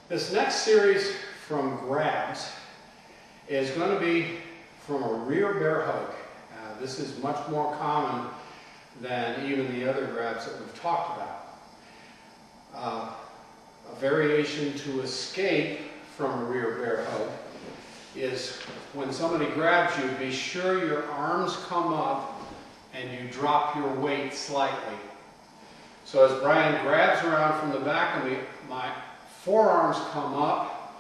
This next series from grabs is going to be from a rear bear hug. This is much more common than even the other grabs that we've talked about. A variation to escape from a rear bear hug is when somebody grabs you, be sure your arms come up and you drop your weight slightly. So as Brian grabs around from the back of me, my forearms come up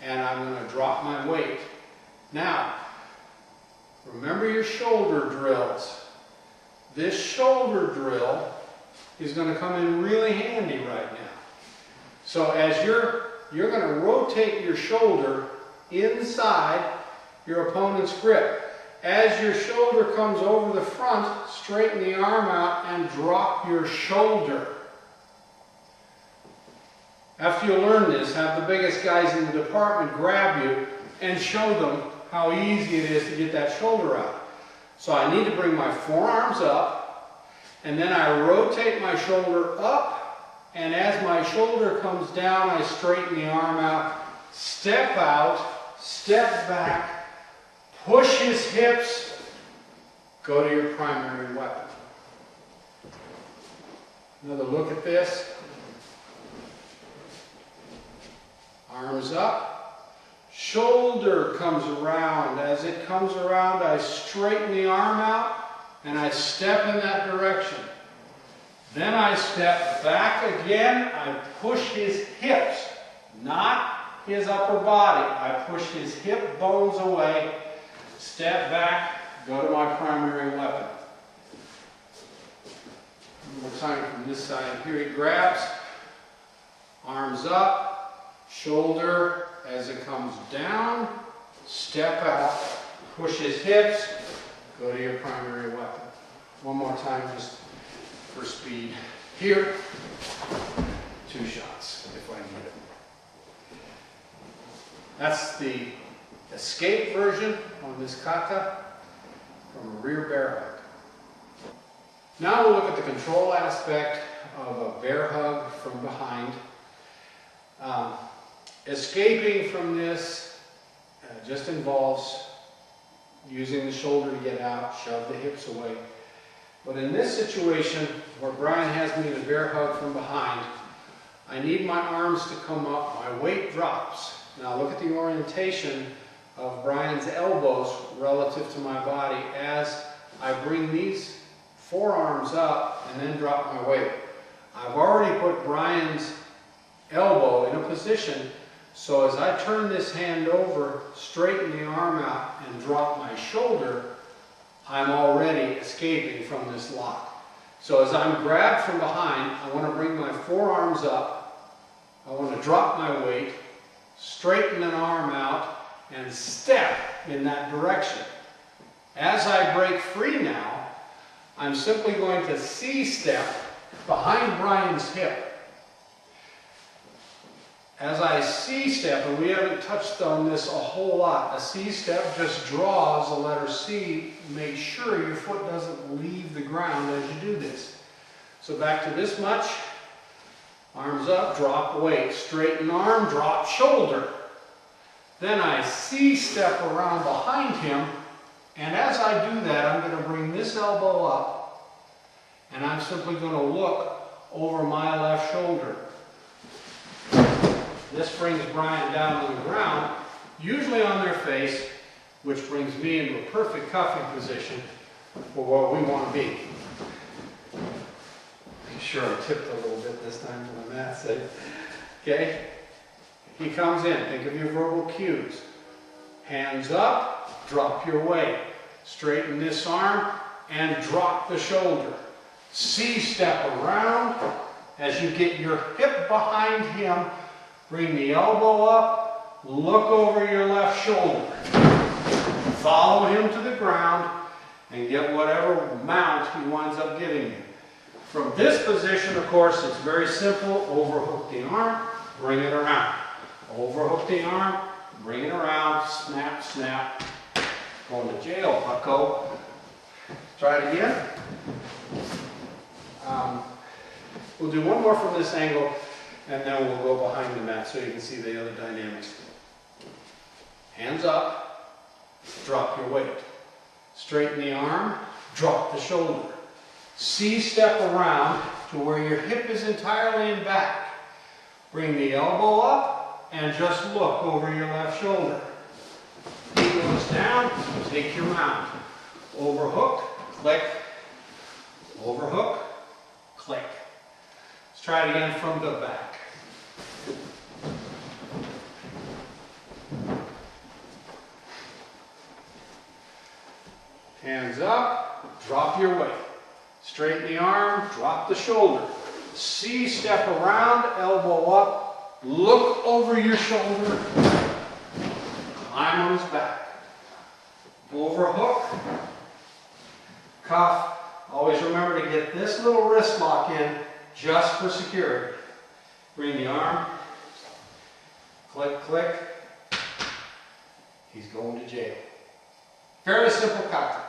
and I'm going to drop my weight. Now, remember your shoulder drills. This shoulder drill is going to come in really handy right now. So as you're going to rotate your shoulder inside your opponent's grip. As your shoulder comes over the front, straighten the arm out and drop your shoulder. After you learn this, have the biggest guys in the department grab you and show them how easy it is to get that shoulder out. So I need to bring my forearms up, and then I rotate my shoulder up, and as my shoulder comes down, I straighten the arm out, step out, step back, push his hips, go to your primary weapon. Another look at this. Arms up, shoulder comes around. As it comes around, I straighten the arm out and I step in that direction. Then I step back again, I push his hips, not his upper body. I push his hip bones away, step back, go to my primary weapon. One more time from this side. Here he grabs, arms up, shoulder as it comes down, step out, push his hips, go to your primary weapon. One more time just for speed. Here, 2 shots if I need it. That's the escape version on this kata from a rear bear hug. Now we'll look at the control aspect of a bear hug from behind. Escaping from this just involves using the shoulder to get out, shove the hips away. But in this situation, where Brian has me in a bear hug from behind, I need my arms to come up, my weight drops. Now look at the orientation of Brian's elbows relative to my body as I bring these forearms up and then drop my weight. I've already put Brian's elbow in a position, so as I turn this hand over, straighten the arm out and drop my shoulder, I'm already escaping from this lock. So as I'm grabbed from behind, I want to bring my forearms up, I want to drop my weight, straighten an arm out, and step in that direction. As I break free now, I'm simply going to C-step behind Brian's hip. As I C-step, and we haven't touched on this a whole lot, a C-step just draws a letter C. Make sure your foot doesn't leave the ground as you do this. So back to this much. Arms up, drop weight, straighten arm, drop shoulder. Then I C-step around behind him, and as I do that, I'm going to bring this elbow up, and I'm simply going to look over my left shoulder. This brings Brian down to the ground, usually on their face, which brings me into a perfect cuffing position for what we want to be. Make sure I tipped a little bit this time for the mat's sake. Okay? He comes in. Think of your verbal cues. Hands up, drop your weight. Straighten this arm and drop the shoulder. C-step around. As you get your hip behind him, bring the elbow up, look over your left shoulder. Follow him to the ground and get whatever mount he winds up giving you. From this position, of course, it's very simple. Overhook the arm, bring it around. Overhook the arm, bring it around, snap, snap. Going to jail, bucko. Try it again. We'll do one more from this angle. and then we'll go behind the mat so you can see the other dynamics. Hands up, drop your weight. Straighten the arm, drop the shoulder. C-step around to where your hip is entirely in back. Bring the elbow up and just look over your left shoulder. Knee goes down, take your mount. Overhook, click, overhook, click. Let's try it again from the back. Hands up, drop your weight. Straighten the arm, drop the shoulder. C-step around, elbow up, look over your shoulder, climb on his back. Overhook, cuff. Always remember to get this little wrist lock in just for security. Bring the arm, click, click. He's going to jail. Fairly simple kata.